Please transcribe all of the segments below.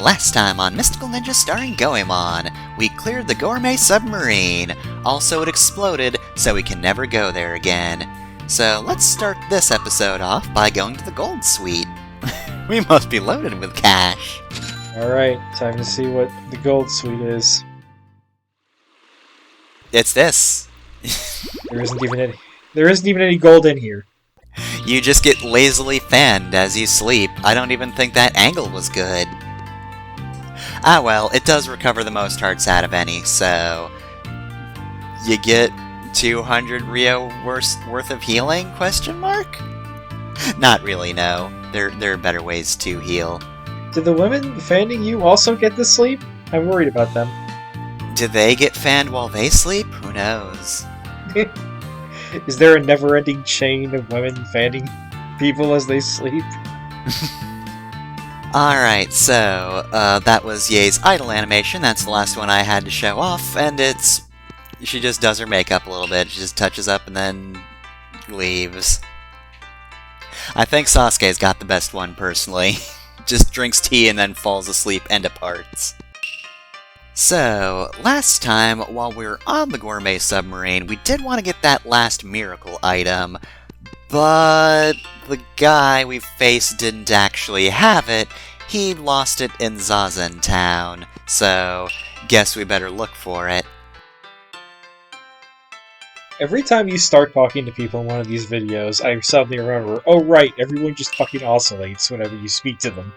Last time on Mystical Ninja starring Goemon, we cleared the gourmet submarine. Also, it exploded, so we can never go there again. So let's start this episode off by going to the Gold Suite. We must be loaded with cash. Alright, time to see what the Gold Suite is. It's this. There isn't even any gold in here. You just get lazily fanned as you sleep. I don't even think that angle was good. Ah well, it does recover the most hearts out of any, so... You get 200 Rio worth of healing, question mark? Not really, no. There are better ways to heal. Did the women fanning you also get to sleep? I'm worried about them. Do they get fanned while they sleep? Who knows? Is there a never-ending chain of women fanning people as they sleep? Alright, so, that was Ye's idle animation. That's the last one I had to show off, and it's... She just does her makeup a little bit. She just touches up and then leaves. I think Sasuke's got the best one, personally. Just drinks tea and then falls asleep and departs. So, last time, while we were on the gourmet submarine, we did want to get that last miracle item, but the guy we faced didn't actually have it. He lost it in Zazen Town, so guess we better look for it. Every time you start talking to people in one of these videos, I suddenly remember, oh right, everyone just fucking oscillates whenever you speak to them.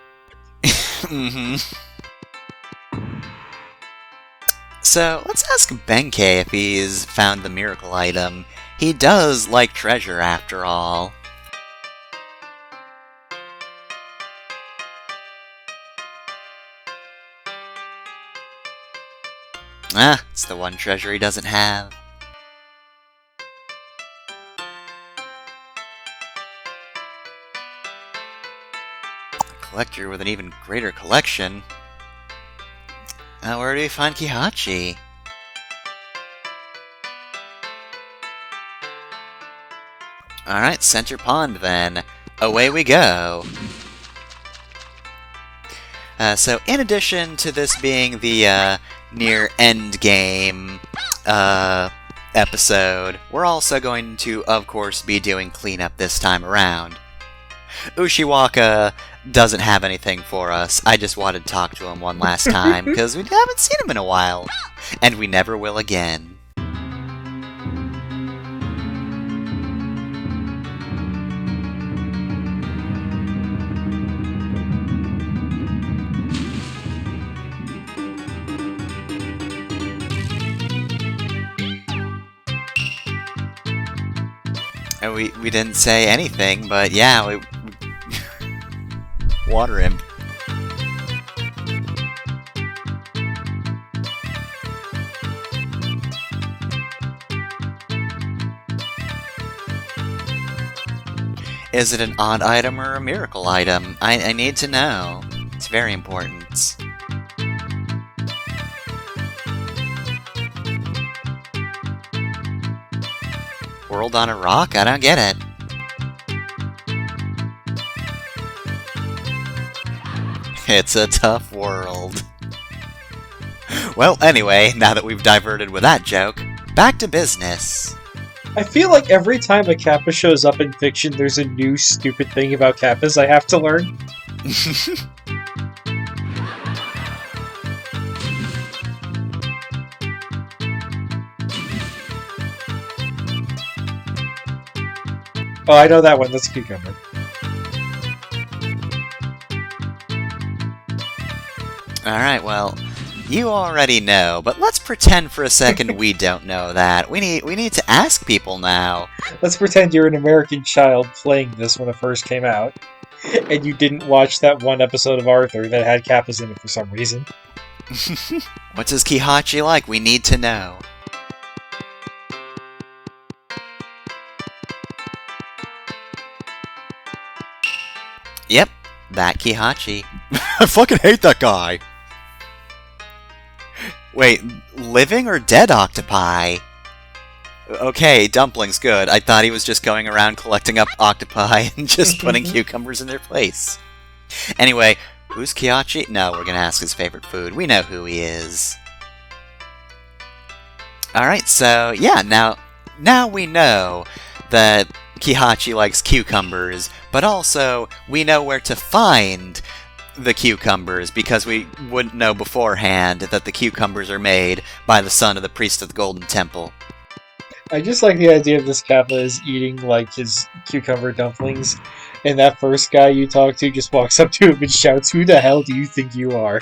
Mm-hmm. So, let's ask Benkei if he's found the miracle item. He does like treasure, after all. Ah, it's the one treasure he doesn't have. A collector with an even greater collection. Where do we find Kihachi? Alright, Center Pond then. Away we go! So in addition to this being the near end game episode, we're also going to, of course, be doing cleanup this time around. Ushiwaka doesn't have anything for us. I just wanted to talk to him one last time, because we haven't seen him in a while. And we never will again. And we didn't say anything, but yeah, we water him. Is it an odd item or a miracle item? I need to know. It's very important. World on a rock? I don't get it. It's a tough world. Well, anyway, now that we've diverted with that joke, back to business. I feel like every time a Kappa shows up in fiction, there's a new stupid thing about Kappas I have to learn. Oh, I know that one. That's Cucumber. Alright, well, you already know, but let's pretend for a second we don't know that. We need to ask people now. Let's pretend you're an American child playing this when it first came out, and you didn't watch that one episode of Arthur that had Kappas in it for some reason. What's his Kihachi like? We need to know. Yep, that Kihachi. I fucking hate that guy! Wait, living or dead octopi? Okay, dumpling's good. I thought he was just going around collecting up octopi and just putting cucumbers in their place. Anyway, Who's Kihachi? No, we're gonna ask his favorite food. We know who he is. Alright, so yeah, now we know that Kihachi likes cucumbers, but also we know where to find the cucumbers, because we wouldn't know beforehand that the cucumbers are made by the son of the priest of the Golden Temple. I just like the idea of this Kappa is eating, like, his cucumber dumplings, and that first guy you talk to just walks up to him and shouts, "Who the hell do you think you are?"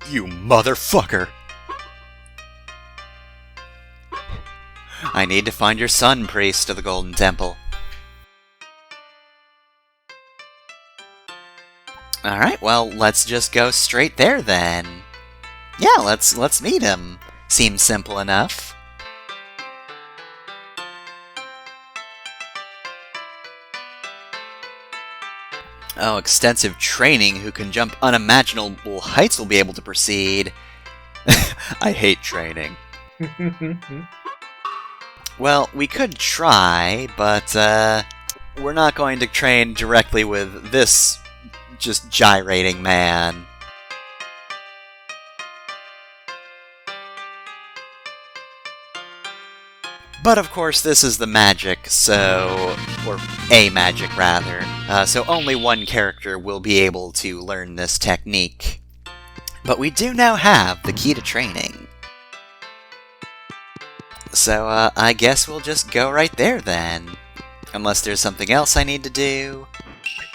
You motherfucker! I need to find your son, priest of the Golden Temple. Alright, well, let's just go straight there then. Yeah, let's meet him. Seems simple enough. Oh, extensive training who can jump unimaginable heights will be able to proceed. I hate training. Well, we could try, but we're not going to train directly with this just gyrating man. But of course, this is the magic, or a magic rather, so only one character will be able to learn this technique. But we do now have the key to training. So, I guess we'll just go right there then. Unless there's something else I need to do.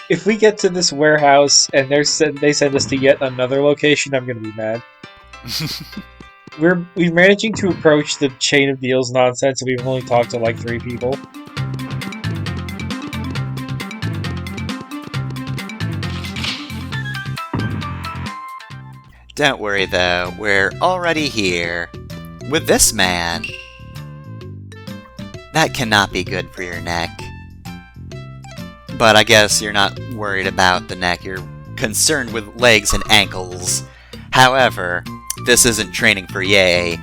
If we get to this warehouse and they send us to yet another location, I'm gonna be mad. We're managing to approach the chain of deals nonsense, and we've only talked to like 3 people. Don't worry though, we're already here. With this man. That cannot be good for your neck. But I guess you're not worried about the neck, you're concerned with legs and ankles. However, this isn't training for Yae.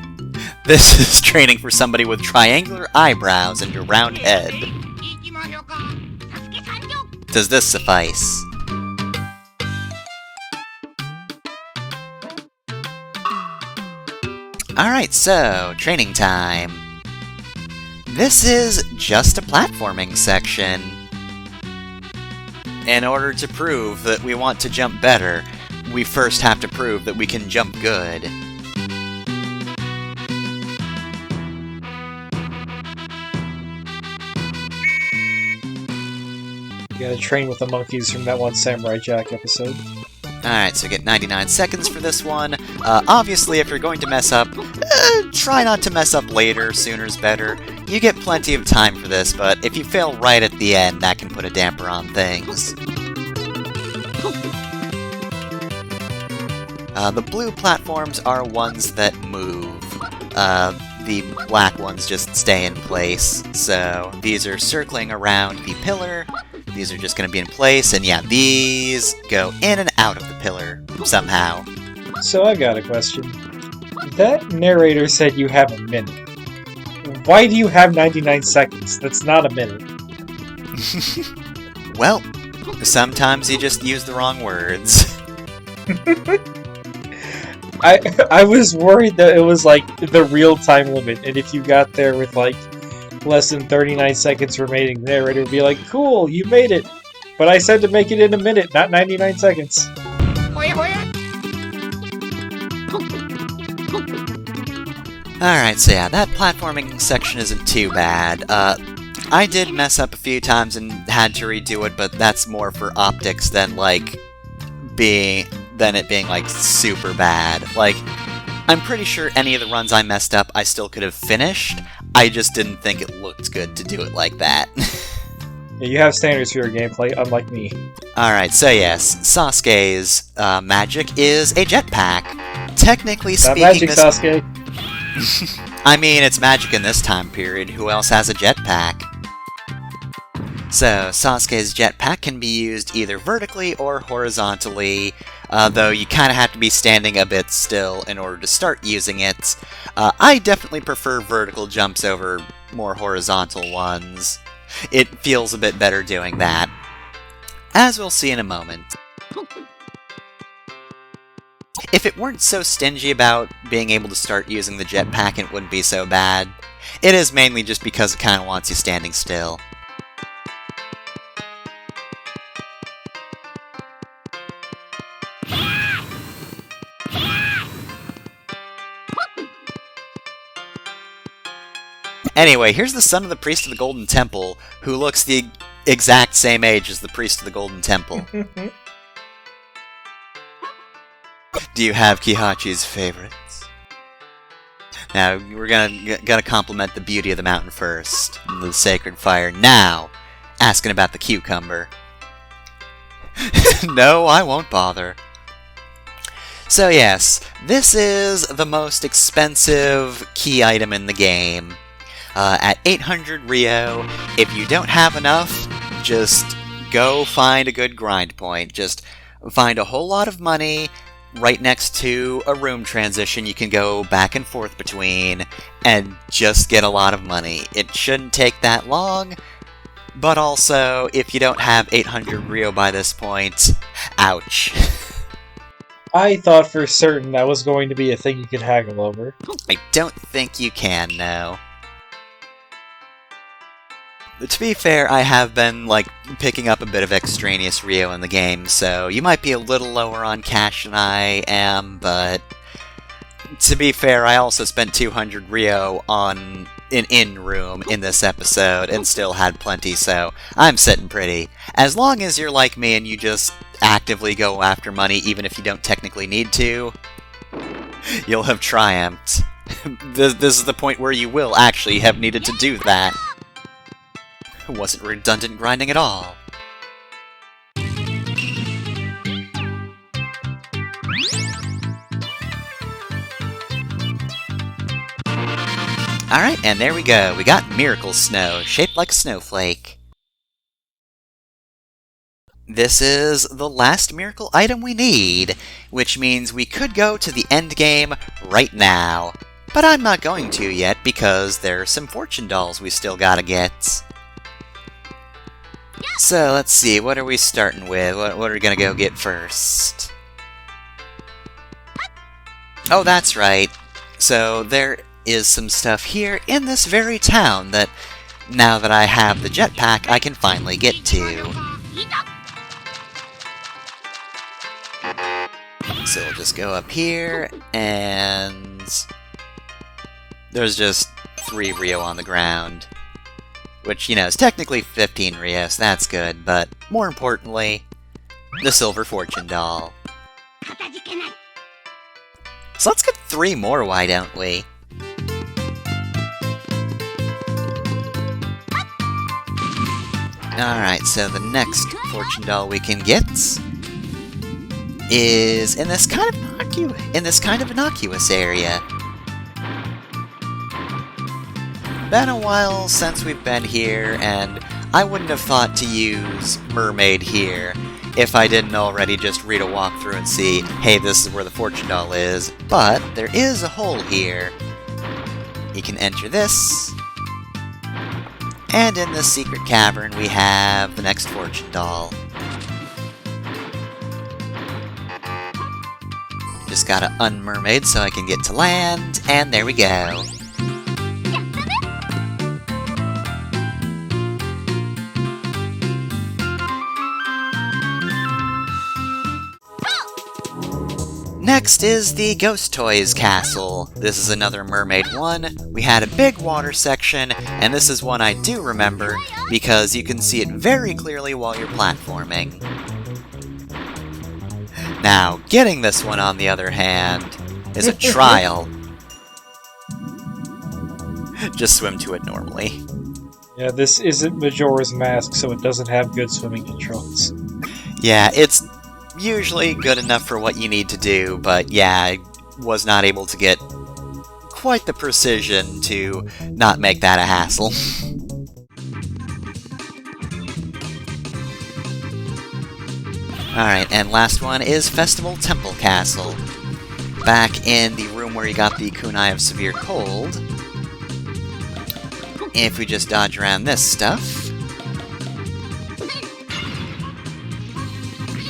This is training for somebody with triangular eyebrows and a round head. Does this suffice? Alright, so, training time. This is just a platforming section. In order to prove that we want to jump better, we first have to prove that we can jump good. You gotta train with the monkeys from that one Samurai Jack episode. Alright, so get 99 seconds for this one. Obviously, if you're going to mess up, try not to mess up later, sooner's better. You get plenty of time for this, but if you fail right at the end, that can put a damper on things. The blue platforms are ones that move. The black ones just stay in place. So, these are circling around the pillar. These are just going to be in place, and yeah, these go in and out of the pillar, somehow. So I got a question. That narrator said you have a minute. Why do you have 99 seconds? That's not a minute. Well, sometimes you just use the wrong words. I was worried that it was like the real time limit, and if you got there with like less than 39 seconds remaining, the narrator would be like, "Cool, you made it." But I said to make it in a minute, not 99 seconds. Alright, so yeah, that platforming section isn't too bad. I did mess up a few times and had to redo it, but that's more for optics than like it being like super bad. Like, I'm pretty sure any of the runs I messed up I still could have finished. I just didn't think it looked good to do it like that. Yeah, you have standards for your gameplay, unlike me. Alright, so yes, Sasuke's magic is a jetpack. Technically That speaking, magic, Sasuke. I mean, it's magic in this time period. Who else has a jetpack? So, Sasuke's jetpack can be used either vertically or horizontally, though you kind of have to be standing a bit still in order to start using it. I definitely prefer vertical jumps over more horizontal ones. It feels a bit better doing that, as we'll see in a moment. If it weren't so stingy about being able to start using the jetpack, it wouldn't be so bad. It is mainly just because it kind of wants you standing still. Anyway, here's the son of the priest of the Golden Temple, who looks the exact same age as the priest of the Golden Temple. Do you have Kihachi's favorites? Now, we're gonna compliment the beauty of the mountain first, the sacred fire. Now, asking about the cucumber. No, I won't bother. So yes, this is the most expensive key item in the game. At 800 Rio, if you don't have enough, just go find a good grind point. Just find a whole lot of money right next to a room transition you can go back and forth between, and just get a lot of money. It shouldn't take that long, but also, if you don't have 800 Rio by this point, ouch. I thought for certain that was going to be a thing you could haggle over. I don't think you can, no. To be fair, I have been, picking up a bit of extraneous Rio in the game, so you might be a little lower on cash than I am, but to be fair, I also spent 200 Rio on an in-room in this episode, and still had plenty, so I'm sitting pretty. As long as you're like me and you just actively go after money even if you don't technically need to, you'll have triumphed. This is the point where you will actually have needed to do that. It wasn't redundant grinding at all. Alright, and there we go. We got Miracle Snow, shaped like a snowflake. This is the last miracle item we need, which means we could go to the end game right now. But I'm not going to yet, because there are some fortune dolls we still gotta get. So, let's see, what are we starting with? What are we gonna go get first? Oh, that's right. So, there is some stuff here in this very town that, now that I have the jetpack, I can finally get to. So, we'll just go up here, and there's just 3 Rio on the ground. Which, is technically 15 Rio, so that's good, but more importantly, the Silver Fortune Doll. So let's get 3 more, why don't we? Alright, so the next Fortune Doll we can get is in this kind of innocuous area. Been a while since we've been here, and I wouldn't have thought to use Mermaid here if I didn't already just read a walkthrough and see, hey, this is where the Fortune Doll is, but there is a hole here. You can enter this, and in this secret cavern we have the next Fortune Doll. Just gotta unmermaid so I can get to land, and there we go. Next is the Ghost Toys Castle. This is another mermaid one. We had a big water section, and this is one I do remember because you can see it very clearly while you're platforming. Now, getting this one, on the other hand, is a trial. Just swim to it normally. Yeah, this isn't Majora's Mask, so it doesn't have good swimming controls. Yeah, it's usually good enough for what you need to do, but yeah, I was not able to get quite the precision to not make that a hassle. Alright, and last one is Festival Temple Castle. Back in the room where you got the Kunai of Severe Cold. If we just dodge around this stuff,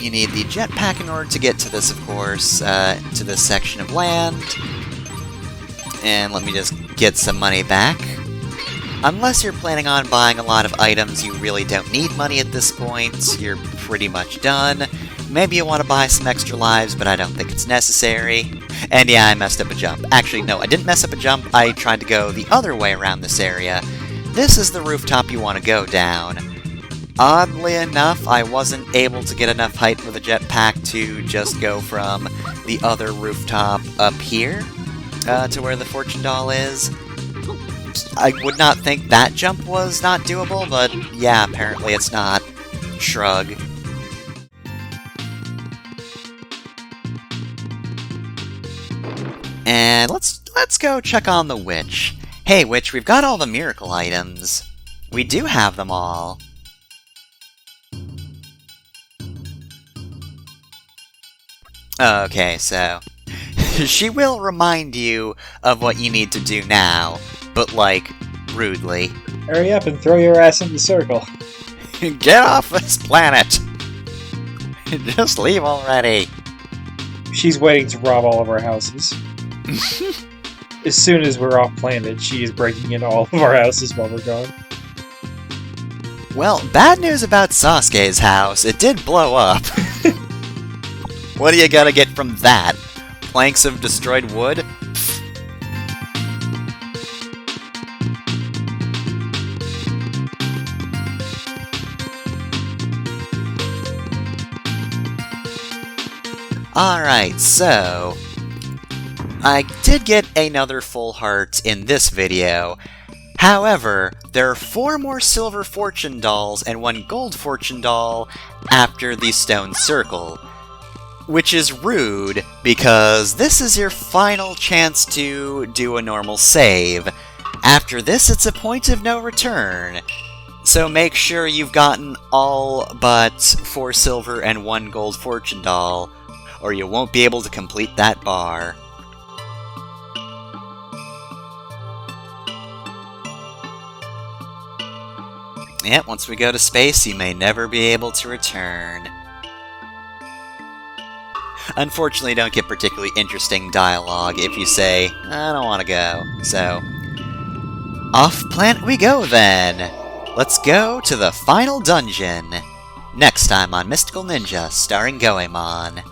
You need the jetpack in order to get to this, of course, to this section of land. And let me just get some money back. Unless you're planning on buying a lot of items, you really don't need money at this point. You're pretty much done. Maybe you want to buy some extra lives, but I don't think it's necessary. And yeah, I messed up a jump. Actually, no, I didn't mess up a jump. I tried to go the other way around this area. This is the rooftop you want to go down. Oddly enough, I wasn't able to get enough height with a jetpack to just go from the other rooftop up here to where the fortune doll is. I would not think that jump was not doable, but yeah, apparently it's not. Shrug. And let's go check on the witch. Hey witch, we've got all the miracle items. We do have them all. Okay, so she will remind you of what you need to do now, but like, rudely. Hurry up and throw your ass in the circle. Get off this planet! Just leave already. She's waiting to rob all of our houses. As soon as we're off planet, she is breaking into all of our houses while we're gone. Well, bad news about Sasuke's house. It did blow up. What do you gotta get from that? Planks of destroyed wood? Alright, so I did get another full heart in this video. However, there are 4 more silver fortune dolls and 1 gold fortune doll after the stone circle. Which is rude, because this is your final chance to do a normal save. After this, it's a point of no return. So make sure you've gotten all but 4 silver and 1 gold fortune doll, or you won't be able to complete that bar. Yep, once we go to space, you may never be able to return. Unfortunately, you don't get particularly interesting dialogue if you say, I don't want to go. So, off planet we go then! Let's go to the final dungeon! Next time on Mystical Ninja, starring Goemon.